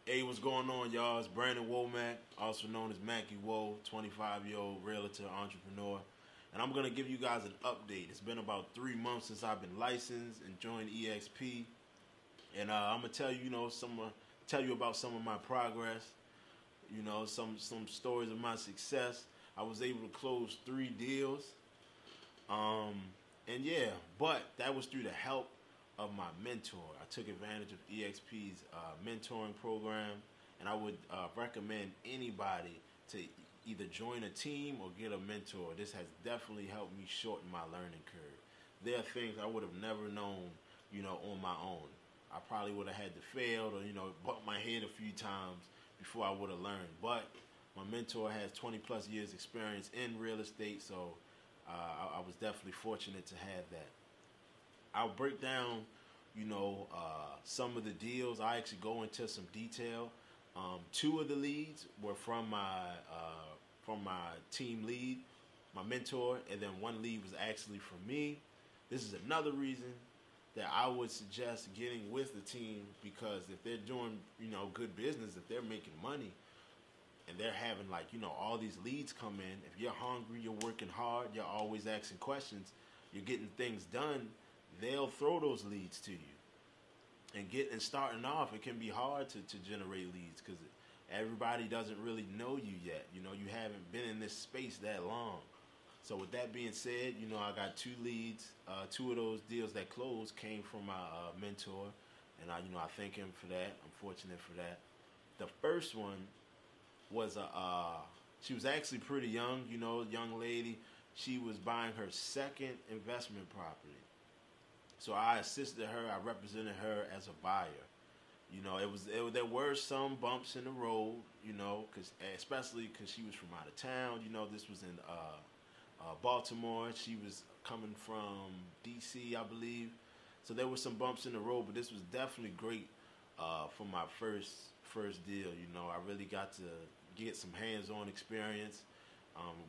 Hey, what's going on, y'all? It's Brandon Womack, also known as Mackie Woe, 25-year-old realtor, entrepreneur. And I'm going to give you guys an update. It's been about 3 months since I've been licensed and joined eXp. And I'm going to tell you, tell you about some of my progress, some stories of my success. I was able to close 3 deals. Um, and yeah, but that was through the help of my mentor. I took advantage of eXp's mentoring program, and I would recommend anybody to either join a team or get a mentor. This has definitely helped me shorten my learning curve. There are things I would have never known, on my own. I probably would have had to fail or, bumped my head a few times before I would have learned. But my mentor has 20 plus years experience in real estate, so I was definitely fortunate to have that. I'll break down, some of the deals. I actually go into some detail. 2 of the leads were from my team lead, my mentor, and then 1 lead was actually from me. This is another reason that I would suggest getting with the team, because if they're doing, good business, if they're making money, and they're having all these leads come in, if you're hungry, you're working hard, you're always asking questions, you're getting things done, they'll throw those leads to you. And starting off, it can be hard to generate leads because everybody doesn't really know you yet. You haven't been in this space that long. So with that being said, I got 2 leads. 2 of those deals that closed came from my mentor, and I thank him for that. I'm fortunate for that. The first one was she was actually pretty young, young lady. She was buying her second investment property. So I assisted her. I represented her as a buyer. There were some bumps in the road, especially because she was from out of town. This was in Baltimore. She was coming from D.C., I believe. So there were some bumps in the road, but this was definitely great for my first deal. I really got to get some hands-on experience,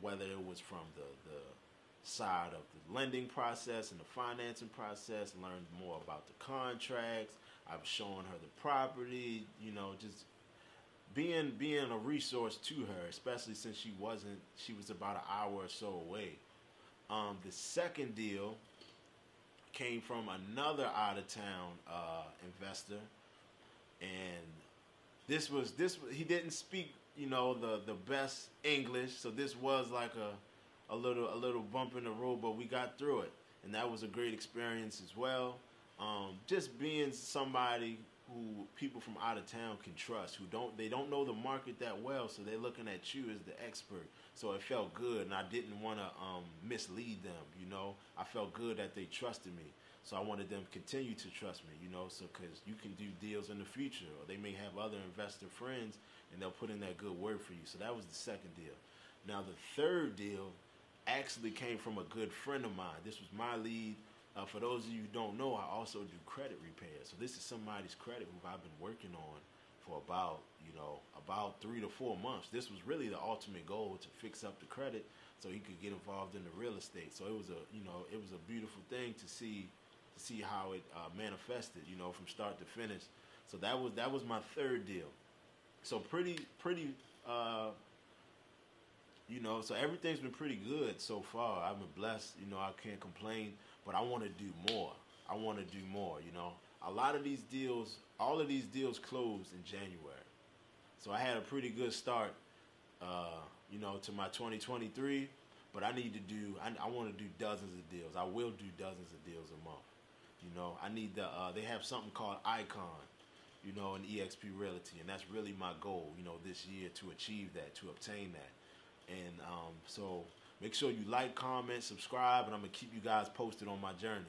whether it was from the side of the lending process and the financing process, learned more about the contracts. I was showing her the property, just being a resource to her, especially since she was about an hour or so away. The second deal came from another out of town investor, and he didn't speak the best English, so this was like a little bump in the road, but we got through it, and that was a great experience as well. Just being somebody who people from out of town can trust, they don't know the market that well, so they're looking at you as the expert. So it felt good, and I didn't want to mislead them. I felt good that they trusted me, so I wanted them to continue to trust me. So because you can do deals in the future, or they may have other investor friends, and they'll put in that good word for you. So that was the second deal. Now the third deal actually came from a good friend of mine. This was my lead. For those of you who don't know, I also do credit repair. So this is somebody's credit who I've been working on for about 3 to 4 months. This was really the ultimate goal, to fix up the credit so he could get involved in the real estate. So it was a beautiful thing to see how it manifested, from start to finish. So that was my third deal. So pretty so everything's been pretty good so far. I've been blessed, I can't complain, but I want to do more. A lot of these deals, all of these deals closed in January. So I had a pretty good start, to my 2023, but I want to do dozens of deals. I will do dozens of deals a month. I need they have something called Icon, in eXp Realty, and that's really my goal, this year, to achieve that, to obtain that. And so make sure you like, comment, subscribe, and I'm going to keep you guys posted on my journey.